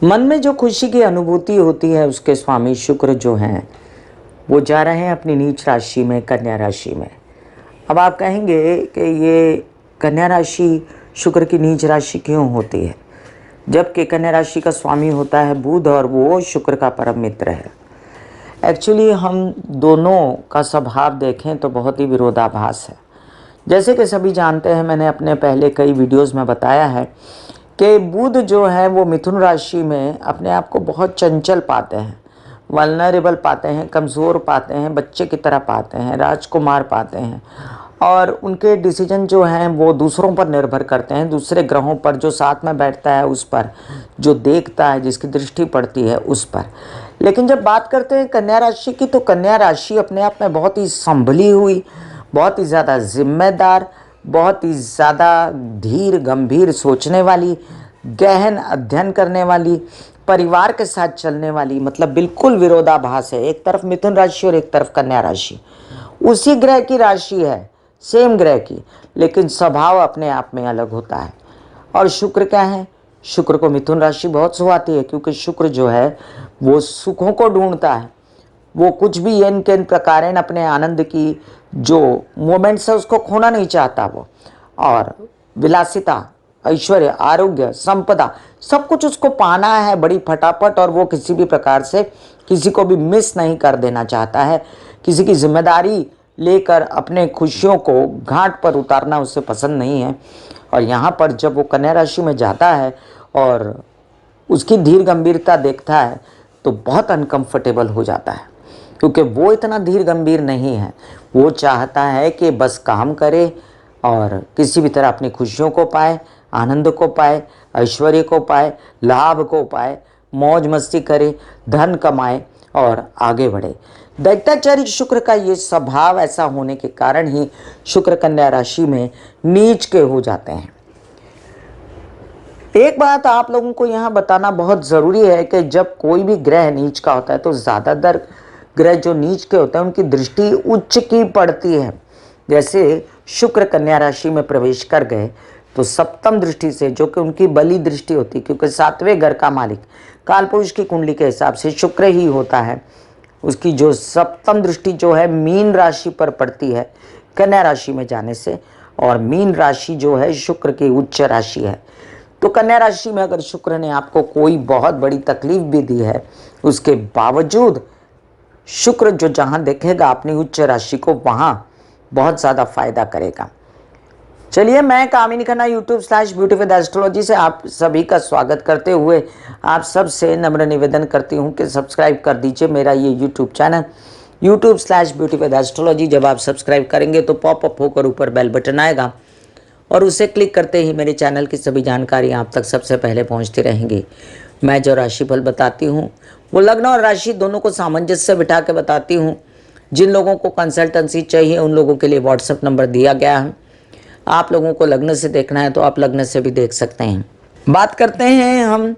मन में जो खुशी की अनुभूति होती है उसके स्वामी शुक्र जो हैं वो जा रहे हैं अपनी नीच राशि में, कन्या राशि में। अब आप कहेंगे कि ये कन्या राशि शुक्र की नीच राशि क्यों होती है, जबकि कन्या राशि का स्वामी होता है बुध और वो शुक्र का परम मित्र है। एक्चुअली हम दोनों का स्वभाव देखें तो बहुत ही विरोधाभास है। जैसे कि सभी जानते हैं, मैंने अपने पहले कई वीडियोस में बताया है कि बुध जो है वो मिथुन राशि में अपने आप को बहुत चंचल पाते हैं, वल्नरेबल पाते हैं, कमज़ोर पाते हैं, बच्चे की तरह पाते हैं, राजकुमार पाते हैं। और उनके डिसीजन जो हैं वो दूसरों पर निर्भर करते हैं, दूसरे ग्रहों पर, जो साथ में बैठता है उस पर, जो देखता है, जिसकी दृष्टि पड़ती है उस पर। लेकिन जब बात करते हैं कन्या राशि की, तो कन्या राशि अपने आप में बहुत ही संभली हुई, बहुत ही ज़्यादा जिम्मेदार, बहुत ही ज़्यादा धीर गंभीर सोचने वाली, गहन अध्ययन करने वाली, परिवार के साथ चलने वाली, मतलब बिल्कुल विरोधाभास है। एक तरफ मिथुन राशि और एक तरफ कन्या राशि, उसी ग्रह की राशि है, सेम ग्रह की, लेकिन स्वभाव अपने आप में अलग होता है। और शुक्र क्या है, शुक्र को मिथुन राशि बहुत सुहाती है, क्योंकि शुक्र जो है वो सुखों को ढूंढता है। वो कुछ भी एन केन प्रकारेण अपने आनंद की जो मोमेंट्स है उसको खोना नहीं चाहता वो। और विलासिता, ऐश्वर्य, आरोग्य, संपदा, सब कुछ उसको पाना है बड़ी फटाफट, और वो किसी भी प्रकार से किसी को भी मिस नहीं कर देना चाहता है। किसी की जिम्मेदारी लेकर अपने खुशियों को घाट पर उतारना उसे पसंद नहीं है। और यहाँ पर जब वो कन्या राशि में जाता है और उसकी धीर गंभीरता देखता है तो बहुत अनकंफर्टेबल हो जाता है, क्योंकि वो इतना धीर गंभीर नहीं है। वो चाहता है कि बस काम करे और किसी भी तरह अपनी खुशियों को पाए, आनंद को पाए, ऐश्वर्य को पाए, लाभ को पाए, मौज मस्ती करे, धन कमाए और आगे बढ़े। दैत्याचारी शुक्र का ये स्वभाव ऐसा होने के कारण ही शुक्र कन्या राशि में नीच के हो जाते हैं। एक बात आप लोगों को यहाँ बताना बहुत ज़रूरी है कि जब कोई भी ग्रह नीच का होता है तो ज़्यादातर ग्रह जो नीच के होते हैं उनकी दृष्टि उच्च की पड़ती है। जैसे शुक्र कन्या राशि में प्रवेश कर गए तो सप्तम दृष्टि से, जो कि उनकी बली दृष्टि होती है, क्योंकि सातवें घर का मालिक कालपुरुष की कुंडली के हिसाब से शुक्र ही होता है, उसकी जो सप्तम दृष्टि जो है मीन राशि पर पड़ती है कन्या राशि में जाने से। और मीन राशि जो है शुक्र की उच्च राशि है। तो कन्या राशि में अगर शुक्र ने आपको कोई बहुत बड़ी तकलीफ भी दी है, उसके बावजूद शुक्र जो जहां देखेगा अपनी उच्च राशि को, वहां बहुत ज़्यादा फायदा करेगा। चलिए, मैं कामिनी खन्ना YouTube/ब्यूटी विद एस्ट्रोलॉजी से आप सभी का स्वागत करते हुए आप सबसे नम्र निवेदन करती हूं कि सब्सक्राइब कर दीजिए मेरा ये YouTube चैनल YouTube/ब्यूटी विद एस्ट्रोलॉजी। जब आप सब्सक्राइब करेंगे तो पॉपअप होकर ऊपर बेल बटन आएगा और उसे क्लिक करते ही मेरे चैनल की सभी जानकारी आप तक सबसे पहले पहुंचती रहेंगी। मैं जो राशिफल बताती हूँ वो लग्न और राशि दोनों को सामंजस्य से बिठा के बताती हूँ। जिन लोगों को कंसल्टेंसी चाहिए उन लोगों के लिए व्हाट्सएप नंबर दिया गया है। आप लोगों को लग्न से देखना है तो आप लग्न से भी देख सकते हैं। बात करते हैं हम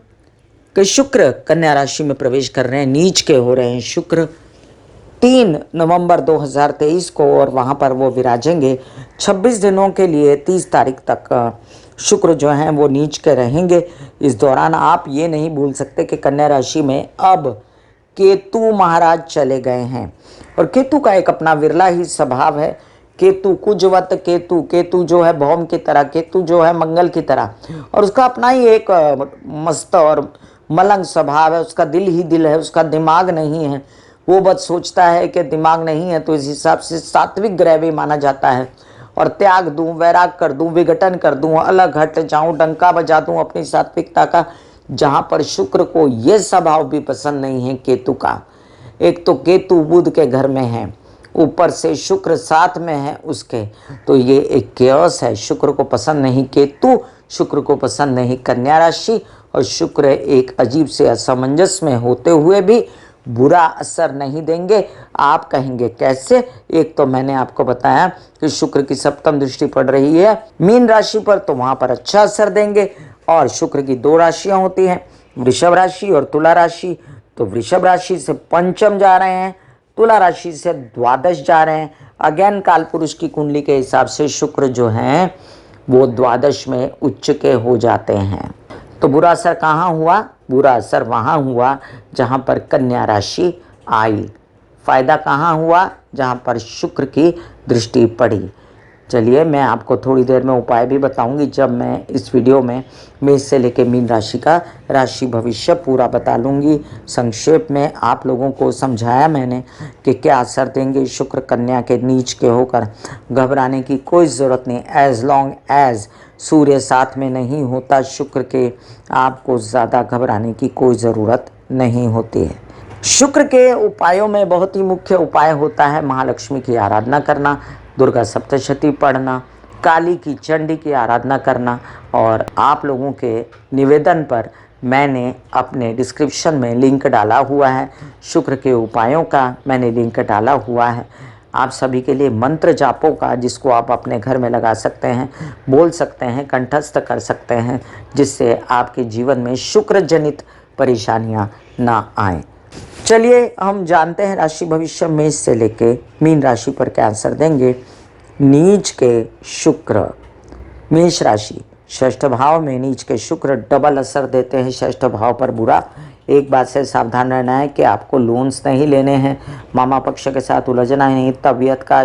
कि शुक्र कन्या राशि में प्रवेश कर रहे हैं, नीच के हो रहे हैं शुक्र 3 नवंबर 2023 को, और वहाँ पर वो विराजेंगे 26 दिनों के लिए। 30 तारीख तक शुक्र जो हैं वो नीच के रहेंगे। इस दौरान आप ये नहीं भूल सकते कि कन्या राशि में अब केतु महाराज चले गए हैं, और केतु का एक अपना विरला ही स्वभाव है। केतु कुजवत केतु, केतु जो है भौम की तरह, केतु जो है मंगल की तरह, और उसका अपना ही एक मस्त और मलंग स्वभाव है। उसका दिल ही दिल है, उसका दिमाग नहीं है। वो बस सोचता है कि दिमाग नहीं है तो इस हिसाब से सात्विक ग्रह भी माना जाता है। और त्याग दूं, वैराग कर दूं, विघटन कर दूं, अलग हट जाऊं, डंका बजा दूं अपनी सात्विकता का, जहां पर शुक्र को ये स्वभाव भी पसंद नहीं है केतु का। एक तो केतु बुध के घर में है, ऊपर से शुक्र साथ में है उसके, तो ये एक केओस है। शुक्र को पसंद नहीं केतु, शुक्र को पसंद नहीं कन्या राशि, और शुक्र एक अजीब से असमंजस में होते हुए भी बुरा असर नहीं देंगे। आप कहेंगे कैसे? एक तो मैंने आपको बताया कि शुक्र की सप्तम दृष्टि पड़ रही है मीन राशि पर, तो वहां पर अच्छा असर देंगे। और शुक्र की 2 राशियां होती हैं, वृषभ राशि और तुला राशि। तो वृषभ राशि से पंचम जा रहे हैं, तुला राशि से द्वादश जा रहे हैं। अगेन कालपुरुष की कुंडली के हिसाब से शुक्र जो हैं वो द्वादश में उच्च के हो जाते हैं। तो बुरा असर कहाँ हुआ? बुरा असर वहाँ हुआ जहाँ पर कन्या राशि आई। फायदा कहाँ हुआ? जहाँ पर शुक्र की दृष्टि पड़ी। चलिए मैं आपको थोड़ी देर में उपाय भी बताऊंगी, जब मैं इस वीडियो में मेष से लेकर मीन राशि का राशि भविष्य पूरा बता लूँगी। संक्षेप में आप लोगों को समझाया मैंने कि क्या असर देंगे शुक्र कन्या के नीच के होकर। घबराने की कोई ज़रूरत नहीं, एज लॉन्ग एज सूर्य साथ में नहीं होता शुक्र के, आपको ज़्यादा घबराने की कोई ज़रूरत नहीं होती है। शुक्र के उपायों में बहुत ही मुख्य उपाय होता है महालक्ष्मी की आराधना करना, दुर्गा सप्तशती पढ़ना, काली की चंडी की आराधना करना। और आप लोगों के निवेदन पर मैंने अपने डिस्क्रिप्शन में लिंक डाला हुआ है, शुक्र के उपायों का मैंने लिंक डाला हुआ है। आप सभी के लिए मंत्र जापों का, जिसको आप अपने घर में लगा सकते हैं, बोल सकते हैं, कंठस्थ कर सकते हैं, जिससे आपके जीवन में शुक्र जनित परेशानियां ना आए। चलिए हम जानते हैं राशि भविष्य मेष से लेके मीन राशि पर क्या असर देंगे नीच के शुक्र। मेष राशि, षष्ठ भाव में नीच के शुक्र डबल असर देते हैं। षष्ठ भाव पर बुरा, एक बात से सावधान रहना है कि आपको लोन्स नहीं लेने हैं, मामा पक्ष के साथ उलझना नहीं, तबीयत का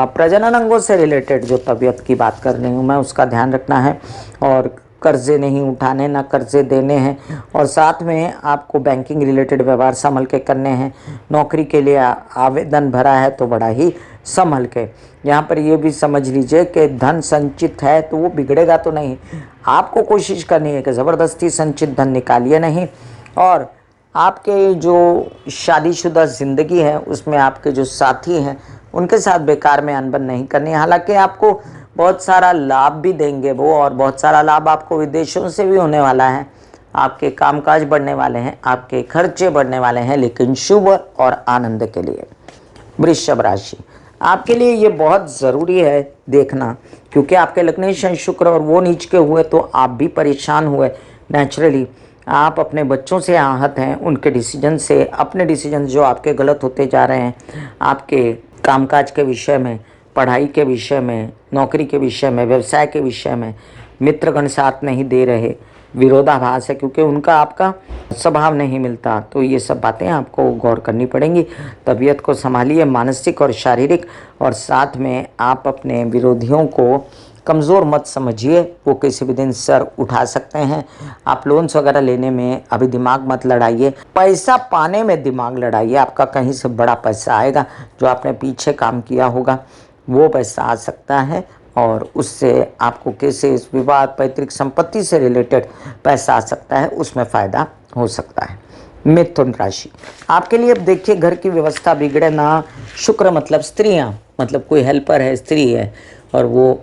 प्रजनन अंगों से रिलेटेड जो तबीयत की बात कर रही हूँ मैं, उसका ध्यान रखना है। और कर्जे नहीं उठाने, ना कर्जे देने हैं। और साथ में आपको बैंकिंग रिलेटेड व्यवहार संभल के करने हैं। नौकरी के लिए आवेदन भरा है तो बड़ा ही संभल के। यहाँ पर ये भी समझ लीजिए कि धन संचित है तो वो बिगड़ेगा तो नहीं, आपको कोशिश करनी है कि ज़बरदस्ती संचित धन निकालिए नहीं। और आपके जो शादीशुदा ज़िंदगी है उसमें आपके जो साथी हैं उनके साथ बेकार में अनबन नहीं करनी। हालांकि आपको बहुत सारा लाभ भी देंगे वो, और बहुत सारा लाभ आपको विदेशों से भी होने वाला है। आपके कामकाज बढ़ने वाले हैं, आपके खर्चे बढ़ने वाले हैं, लेकिन शुभ और आनंद के लिए। वृषभ राशि, आपके लिए ये बहुत ज़रूरी है देखना, क्योंकि आपके लग्नेश शुक्र और वो नीच के हुए तो आप भी परेशान हुए। नेचुरली आप अपने बच्चों से आहत हैं, उनके डिसीजन से, अपने डिसीजन जो आपके गलत होते जा रहे हैं, आपके कामकाज के विषय में, पढ़ाई के विषय में, नौकरी के विषय में, व्यवसाय के विषय में। मित्रगण साथ नहीं दे रहे, विरोधाभास है, क्योंकि उनका आपका स्वभाव नहीं मिलता। तो ये सब बातें आपको गौर करनी पड़ेंगी। तबीयत को संभालिए, मानसिक और शारीरिक। और साथ में आप अपने विरोधियों को कमज़ोर मत समझिए, वो किसी भी दिन सर उठा सकते हैं। आप लोन्स वगैरह लेने में अभी दिमाग मत लड़ाइए, पैसा पाने में दिमाग लड़ाइए। आपका कहीं से बड़ा पैसा आएगा, जो आपने पीछे काम किया होगा वो पैसा आ सकता है, और उससे आपको केसेस, विवाद, पैतृक संपत्ति से रिलेटेड पैसा आ सकता है, उसमें फ़ायदा हो सकता है। मिथुन राशि, आपके लिए अब देखिए घर की व्यवस्था बिगड़े ना। शुक्र मतलब स्त्रियां, मतलब कोई हेल्पर है, स्त्री है, और वो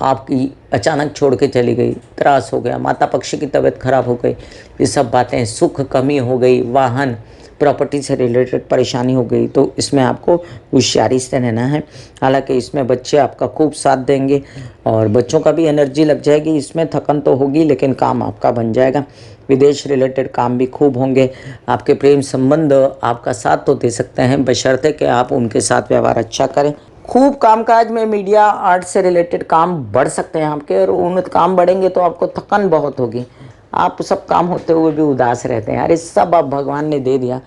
आपकी अचानक छोड़ के चली गई, त्रास हो गया, माता पक्ष की तबीयत खराब हो गई, ये सब बातें, सुख कमी हो गई, वाहन प्रॉपर्टी से रिलेटेड परेशानी हो गई, तो इसमें आपको होशियारी से रहना है। हालांकि इसमें बच्चे आपका खूब साथ देंगे और बच्चों का भी एनर्जी लग जाएगी। इसमें थकन तो होगी लेकिन काम आपका बन जाएगा। विदेश रिलेटेड काम भी खूब होंगे। आपके प्रेम संबंध आपका साथ तो दे सकते हैं, बशर्ते कि आप उनके साथ व्यवहार अच्छा करें। खूब कामकाज में मीडिया आर्ट से रिलेटेड काम बढ़ सकते हैं आपके, और उन काम बढ़ेंगे तो आपको थकन बहुत होगी। आप सब काम होते हुए भी उदास रहते हैं, अरे सब अब भगवान ने दे दिया।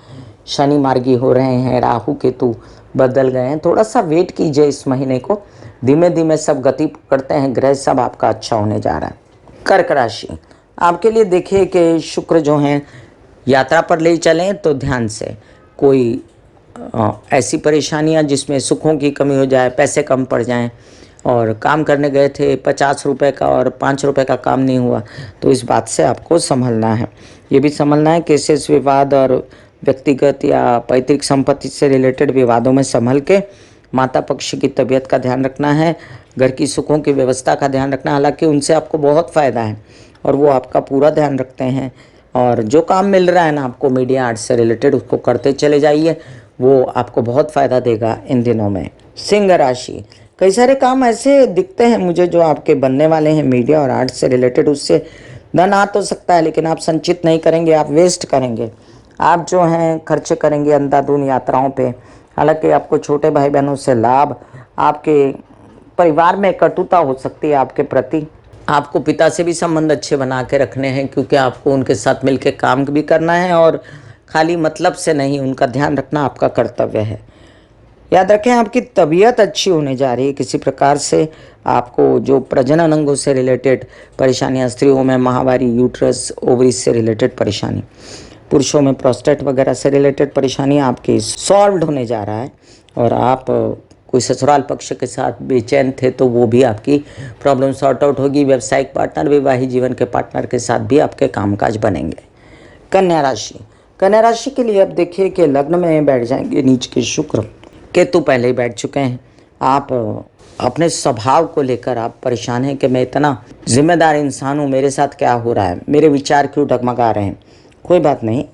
शनि मार्गी हो रहे हैं, राहु केतु बदल गए हैं, थोड़ा सा वेट कीजिए इस महीने को, धीमे धीमे सब गति पकड़ते हैं, ग्रह सब आपका अच्छा होने जा रहा है। कर्क राशि, आपके लिए देखिए कि शुक्र जो हैं यात्रा पर ले चलें तो ध्यान से। कोई ऐसी परेशानियां जिसमें सुखों की कमी हो जाए, पैसे कम पड़ जाएं, और काम करने गए थे 50 रुपए का और 5 रुपए का काम नहीं हुआ, तो इस बात से आपको संभलना है। ये भी संभलना है केसेस, विवाद और व्यक्तिगत या पैतृक संपत्ति से रिलेटेड विवादों में संभल के। माता पक्ष की तबीयत का ध्यान रखना है, घर की सुखों की व्यवस्था का ध्यान रखना। हालांकि उनसे आपको बहुत फ़ायदा है और वो आपका पूरा ध्यान रखते हैं। और जो काम मिल रहा है ना आपको मीडिया आर्ट से रिलेटेड, उसको करते चले जाइए, वो आपको बहुत फ़ायदा देगा इन दिनों में। सिंह राशि, कई सारे काम ऐसे दिखते हैं मुझे जो आपके बनने वाले हैं मीडिया और आर्ट से रिलेटेड। उससे धन आ तो सकता है लेकिन आप संचित नहीं करेंगे, आप वेस्ट करेंगे। आप जो हैं खर्चे करेंगे अंधाधुंध यात्राओं पे। हालांकि आपको छोटे भाई बहनों से लाभ, आपके परिवार में कटुता हो सकती है आपके प्रति, आपको पिता से भी संबंध अच्छे बना के रखने हैं, क्योंकि आपको उनके साथ मिलकर काम भी करना है और खाली मतलब से नहीं, उनका ध्यान रखना आपका कर्तव्य है। याद रखें, आपकी तबीयत अच्छी होने जा रही है। किसी प्रकार से आपको जो प्रजनन अंगों से रिलेटेड परेशानियां, स्त्रियों में माहवारी, यूट्रस, ओवरीज से रिलेटेड परेशानी, पुरुषों में प्रोस्टेट वगैरह से रिलेटेड परेशानी आपकी सॉल्व्ड होने जा रहा है। और आप कोई ससुराल पक्ष के साथ बेचैन थे तो वो भी आपकी प्रॉब्लम सॉर्ट आउट होगी। व्यावसायिक पार्टनर, वैवाहिक जीवन के पार्टनर के साथ भी आपके कामकाज बनेंगे। कन्या राशि, कन्या राशि के लिए अब देखिए कि लग्न में बैठ जाएंगे नीच के शुक्र। केतु पहले ही बैठ चुके हैं। आप अपने स्वभाव को लेकर आप परेशान हैं कि मैं इतना जिम्मेदार इंसान हूँ, मेरे साथ क्या हो रहा है, मेरे विचार क्यों डगमगा रहे हैं। कोई बात नहीं,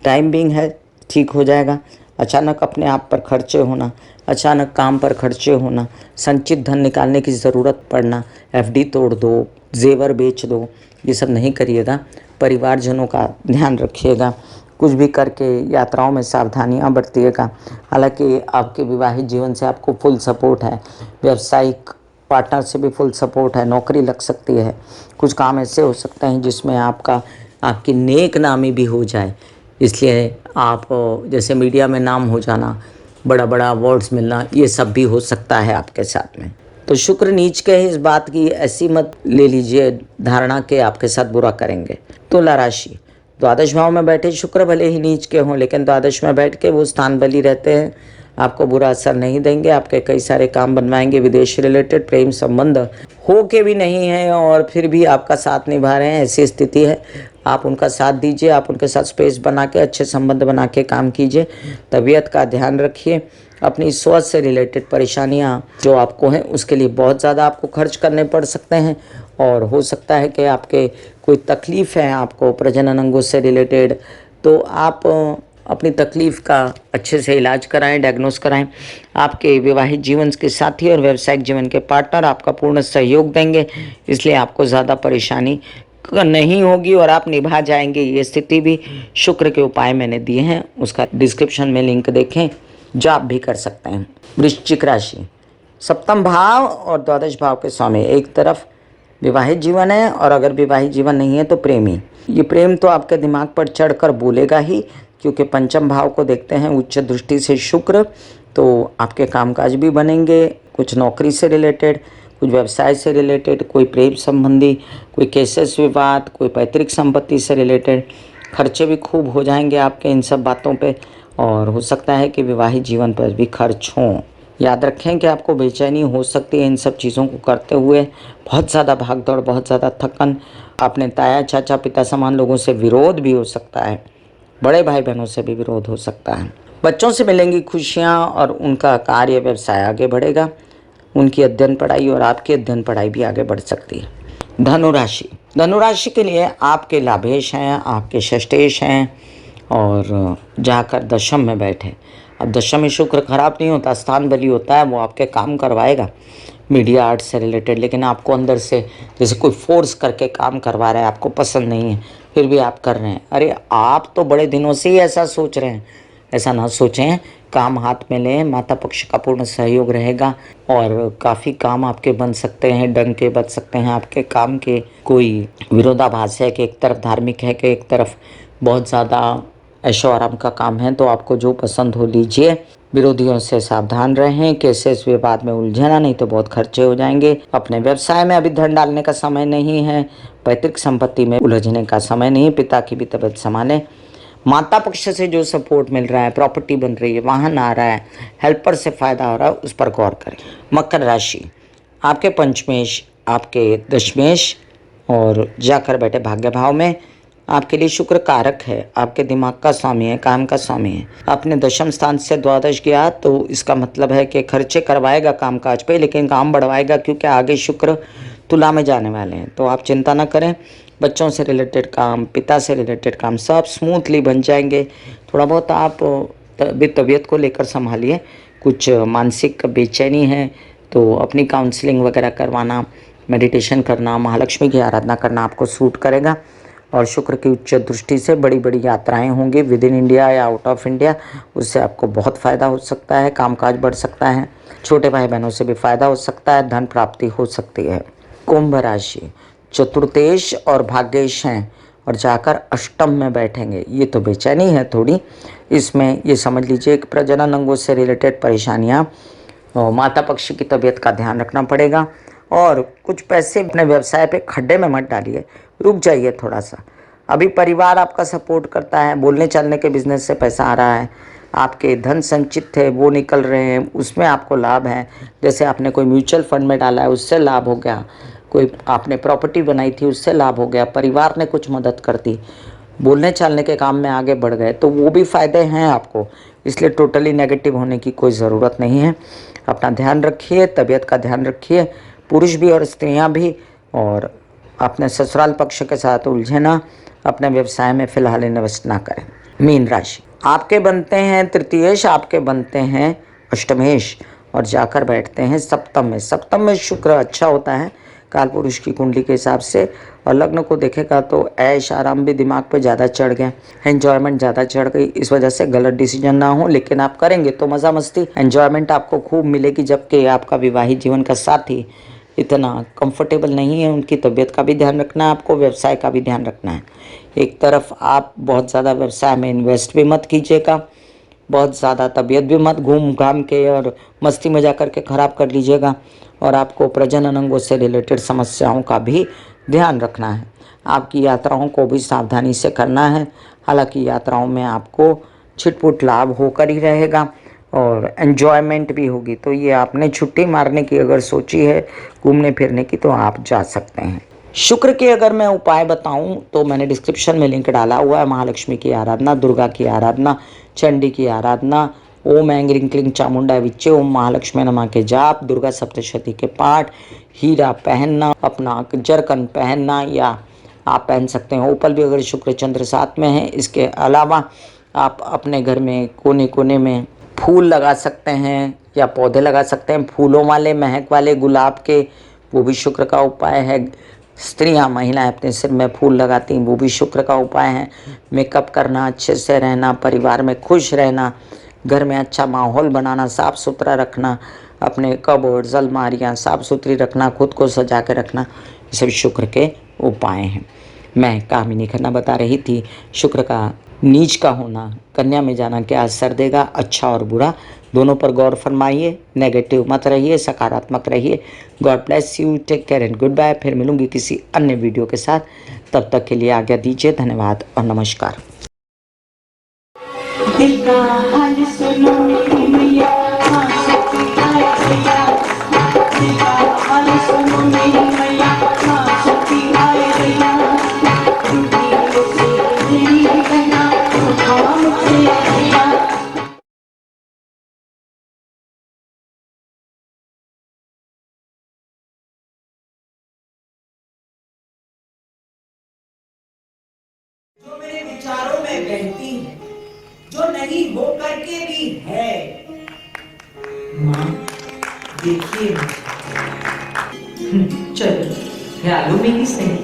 टाइम बिंग है, ठीक हो जाएगा। अचानक अपने आप पर खर्चे होना, अचानक काम पर खर्चे होना, संचित धन निकालने की ज़रूरत पड़ना, एफडी तोड़ दो, जेवर बेच दो, ये सब नहीं करिएगा। परिवारजनों का ध्यान रखिएगा। कुछ भी करके यात्राओं में सावधानियां बरतिएगा। हालांकि आपके विवाहित जीवन से आपको फुल सपोर्ट है, व्यावसायिक पार्टनर से भी फुल सपोर्ट है, नौकरी लग सकती है। कुछ काम ऐसे हो सकते हैं जिसमें आपकी नेक नामी भी हो जाए, इसलिए आप जैसे मीडिया में नाम हो जाना, बड़ा बड़ा अवार्ड्स मिलना, ये सब भी हो सकता है आपके साथ में। तो शुक्र नीच के इस बात की ऐसी मत ले लीजिए धारणा के आपके साथ बुरा करेंगे। तुला राशि, द्वादश भाव में बैठे शुक्र भले ही नीच के हों, लेकिन द्वादश में बैठ के वो स्थान बली रहते हैं, आपको बुरा असर नहीं देंगे। आपके कई सारे काम बनवाएंगे। विदेश रिलेटेड प्रेम संबंध हो के भी नहीं है और फिर भी आपका साथ निभा रहे हैं, ऐसी स्थिति है। आप उनका साथ दीजिए, आप उनके साथ स्पेस बना के, अच्छे संबंध बना के काम कीजिए। तबीयत का ध्यान रखिए। अपनी स्वास्थ्य से रिलेटेड परेशानियां जो आपको हैं उसके लिए बहुत ज़्यादा आपको खर्च करने पड़ सकते हैं। और हो सकता है कि आपके कोई तकलीफ़ है आपको प्रजनन अंगों से रिलेटेड, तो आप अपनी तकलीफ़ का अच्छे से इलाज कराएं, डायग्नोस कराएं। आपके विवाहित जीवन के साथी और व्यावसायिक जीवन के पार्टनर आपका पूर्ण सहयोग देंगे, इसलिए आपको ज़्यादा परेशानी नहीं होगी और आप निभा जाएंगे। ये स्थिति भी शुक्र के उपाय मैंने दिए हैं, उसका डिस्क्रिप्शन में लिंक देखें, जो आप भी कर सकते हैं। वृश्चिक राशि, सप्तम भाव और द्वादश भाव के स्वामी, एक तरफ विवाहित जीवन है और अगर विवाहित जीवन नहीं है तो प्रेमी। ये प्रेम तो आपके दिमाग पर चढ़कर बोलेगा ही, क्योंकि पंचम भाव को देखते हैं उच्च दृष्टि से शुक्र, तो आपके कामकाज भी बनेंगे। कुछ नौकरी से रिलेटेड, कुछ व्यवसाय से रिलेटेड, कोई प्रेम संबंधी, कोई केसेस विवाद, कोई पैतृक संपत्ति से रिलेटेड खर्चे भी खूब हो जाएंगे आपके इन सब बातों पे। और हो सकता है कि विवाहित जीवन पर भी खर्च हों। याद रखें कि आपको बेचैनी हो सकती है इन सब चीज़ों को करते हुए। बहुत ज़्यादा भागदौड़, बहुत ज़्यादा थकन, अपने ताया चाचा पिता समान लोगों से विरोध भी हो सकता है, बड़े भाई बहनों से भी विरोध हो सकता है। बच्चों से मिलेंगी खुशियाँ और उनका कार्य व्यवसाय आगे बढ़ेगा। उनकी अध्ययन पढ़ाई और आपकी अध्ययन पढ़ाई भी आगे बढ़ सकती है। धनुराशि, धनुराशि के लिए आपके लाभेश हैं, आपके षष्ठेश हैं और जाकर दशम में बैठे। अब दशम में शुक्र खराब नहीं होता, स्थान बली होता है, वो आपके काम करवाएगा मीडिया आर्ट से रिलेटेड। लेकिन आपको अंदर से जैसे कोई फोर्स करके काम करवा रहा है, आपको पसंद नहीं है, फिर भी आप कर रहे हैं। अरे आप तो बड़े दिनों से ही ऐसा सोच रहे हैं, ऐसा ना सोचें। काम हाथ में लें, माता पक्ष का पूर्ण सहयोग रहेगा और काफ़ी काम आपके बन सकते हैं, डंके बच सकते हैं आपके काम के। कोई विरोधाभास है कि एक तरफ धार्मिक है कि एक तरफ बहुत ज़्यादा ऐशो आराम का काम है, तो आपको जो पसंद हो लीजिए। विरोधियों से सावधान रहें, केसेस विवाद में उलझना नहीं तो बहुत खर्चे हो जाएंगे। अपने व्यवसाय में अभी धन डालने का समय नहीं है, पैतृक संपत्ति में उलझने का समय नहीं। पिता की भी तबीयत संभालें। माता पक्ष से जो सपोर्ट मिल रहा है, प्रॉपर्टी बन रही है, वाहन आ रहा है, हेल्पर से फ़ायदा हो रहा है, उस पर गौर करें। मकर राशि, आपके पंचमेश, आपके दशमेश और जाकर बैठे भाग्य भाव में आपके लिए शुक्र कारक है, आपके दिमाग का स्वामी है, काम का स्वामी है। आपने दशम स्थान से द्वादश गया तो इसका मतलब है कि खर्चे करवाएगा कामकाज पे, लेकिन काम बढ़वाएगा, क्योंकि आगे शुक्र तुला में जाने वाले हैं। तो आप चिंता ना करें, बच्चों से रिलेटेड काम, पिता से रिलेटेड काम सब स्मूथली बन जाएंगे। थोड़ा बहुत आप तबीयत को लेकर संभालिए। कुछ मानसिक बेचैनी है तो अपनी काउंसलिंग वगैरह करवाना, मेडिटेशन करना, महालक्ष्मी की आराधना करना आपको सूट करेगा। और शुक्र की उच्च दृष्टि से बड़ी बड़ी यात्राएं होंगी विद इन इंडिया या आउट ऑफ इंडिया, उससे आपको बहुत फ़ायदा हो सकता है, कामकाज बढ़ सकता है, छोटे भाई बहनों से भी फ़ायदा हो सकता है, धन प्राप्ति हो सकती है। कुंभ राशि चतुर्थेश और भाग्येश हैं और जाकर अष्टम में बैठेंगे। ये तो बेचैनी है थोड़ी, इसमें ये समझ लीजिए कि प्रजनन अंगों से रिलेटेड परेशानियाँ, माता पक्ष की तबीयत का ध्यान रखना पड़ेगा और कुछ पैसे अपने व्यवसाय पे खड्डे में मत डालिए, रुक जाइए थोड़ा सा। अभी परिवार आपका सपोर्ट करता है, बोलने चालने के बिजनेस से पैसा आ रहा है, आपके धन संचित थे वो निकल रहे हैं, उसमें आपको लाभ है। जैसे आपने कोई म्यूचुअल फंड में डाला है उससे लाभ हो गया, कोई आपने प्रॉपर्टी बनाई थी उससे लाभ हो गया, परिवार ने कुछ मदद कर दी, बोलने चालने के काम में आगे बढ़ गए, तो वो भी फ़ायदे हैं आपको। इसलिए टोटली नेगेटिव होने की कोई ज़रूरत नहीं है। अपना ध्यान रखिए, तबीयत का ध्यान रखिए, पुरुष भी और स्त्रियां भी, और अपने ससुराल पक्ष के साथ उलझे ना, अपने व्यवसाय में फिलहाल इन्वेस्ट ना करें। मीन राशि आपके बनते हैं तृतीयेश, आपके बनते हैं अष्टमेश और जाकर बैठते हैं सप्तम में। सप्तम में शुक्र अच्छा होता है काल पुरुष की कुंडली के हिसाब से, और लग्न को देखेगा तो ऐश आराम भी दिमाग पे ज़्यादा चढ़ गया, एंजॉयमेंट ज़्यादा चढ़ गई, इस वजह से गलत डिसीजन ना हो, लेकिन आप करेंगे तो मज़ा मस्ती एंजॉयमेंट आपको खूब मिलेगी। जबकि आपका विवाहित जीवन का साथी इतना कंफर्टेबल नहीं है, उनकी तबीयत का भी ध्यान रखना है आपको, व्यवसाय का भी ध्यान रखना है। एक तरफ आप बहुत ज़्यादा व्यवसाय में इन्वेस्ट भी मत कीजिएगा, बहुत ज़्यादा तबीयत भी मत घूम घाम के और मस्ती में जा करके ख़राब कर लीजिएगा, और आपको प्रजनन अंगों से रिलेटेड समस्याओं का भी ध्यान रखना है। आपकी यात्राओं को भी सावधानी से करना है, हालांकि यात्राओं में आपको छिटपुट लाभ होकर ही रहेगा और एन्जॉयमेंट भी होगी। तो ये आपने छुट्टी मारने की अगर सोची है घूमने फिरने की तो आप जा सकते हैं। शुक्र के अगर मैं उपाय बताऊं तो मैंने डिस्क्रिप्शन में लिंक डाला हुआ है। महालक्ष्मी की आराधना, दुर्गा की आराधना, चंडी की आराधना, ओम ऐं ह्रीं क्लीं चामुंडा विच्चे, ओम महालक्ष्मी नमः के जाप, दुर्गा सप्तशती के पाठ, हीरा पहनना, अपना जरकन पहनना, या आप पहन सकते हैं ओपल भी अगर शुक्र चंद्र साथ में है। इसके अलावा आप अपने घर में कोने कोने में फूल लगा सकते हैं या पौधे लगा सकते हैं, फूलों वाले महक वाले गुलाब के, वो भी शुक्र का उपाय है। स्त्रियां महिलाएं अपने सिर में फूल लगाती हैं, वो भी शुक्र का उपाय है। मेकअप करना, अच्छे से रहना, परिवार में खुश रहना, घर में अच्छा माहौल बनाना, साफ़ सुथरा रखना, अपने कबर्ड्स अलमारियाँ साफ़ सुथरी रखना, खुद को सजा के रखना, ये सब शुक्र के उपाय हैं। मैं कामिनी खन्ना बता रही थी शुक्र का नीच का होना, कन्या में जाना क्या असर देगा, अच्छा और बुरा दोनों पर गौर फरमाइए, नेगेटिव मत रहिए, सकारात्मक रहिए। God bless you, take care and goodbye. फिर मिलूंगी किसी अन्य वीडियो के साथ, तब तक के लिए आज्ञा दीजिए। धन्यवाद और नमस्कार। दिल का हाल सुनो मेरी मैया, हाँ शक्ति आए भैया, दिल का हाल सुनो मेरी मैया, हाँ शक्ति आए भैया, जो मेरे विचारों में बहती है, जो नहीं हो करके भी है। माँ देखिए, चलो ख्यालों में ही सही,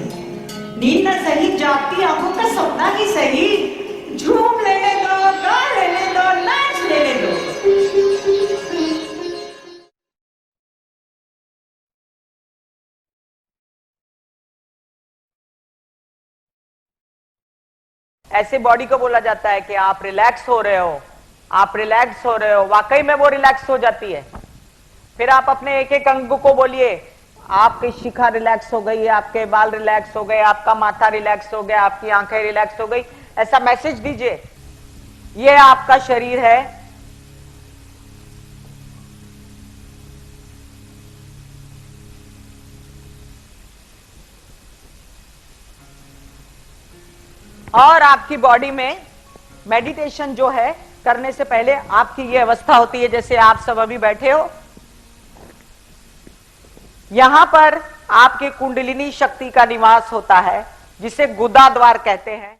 नींद न सही, जागती आंखों का सपना ही सही, झूम लेने दो, गा लेने दो, नाच लेने दो। ऐसे बॉडी को बोला जाता है कि आप रिलैक्स हो रहे हो, आप रिलैक्स हो रहे हो, वाकई में वो रिलैक्स हो जाती है। फिर आप अपने एक एक अंग को बोलिए, आपकी शिखा रिलैक्स हो गई, आपके बाल रिलैक्स हो गए, आपका माथा रिलैक्स हो गया, आपकी आंखें रिलैक्स हो गई, ऐसा मैसेज दीजिए। ये आपका शरीर है, और आपकी बॉडी में मेडिटेशन जो है करने से पहले आपकी ये अवस्था होती है जैसे आप सब अभी बैठे हो। यहां पर आपके कुंडलिनी शक्ति का निवास होता है जिसे गुदा द्वार कहते हैं।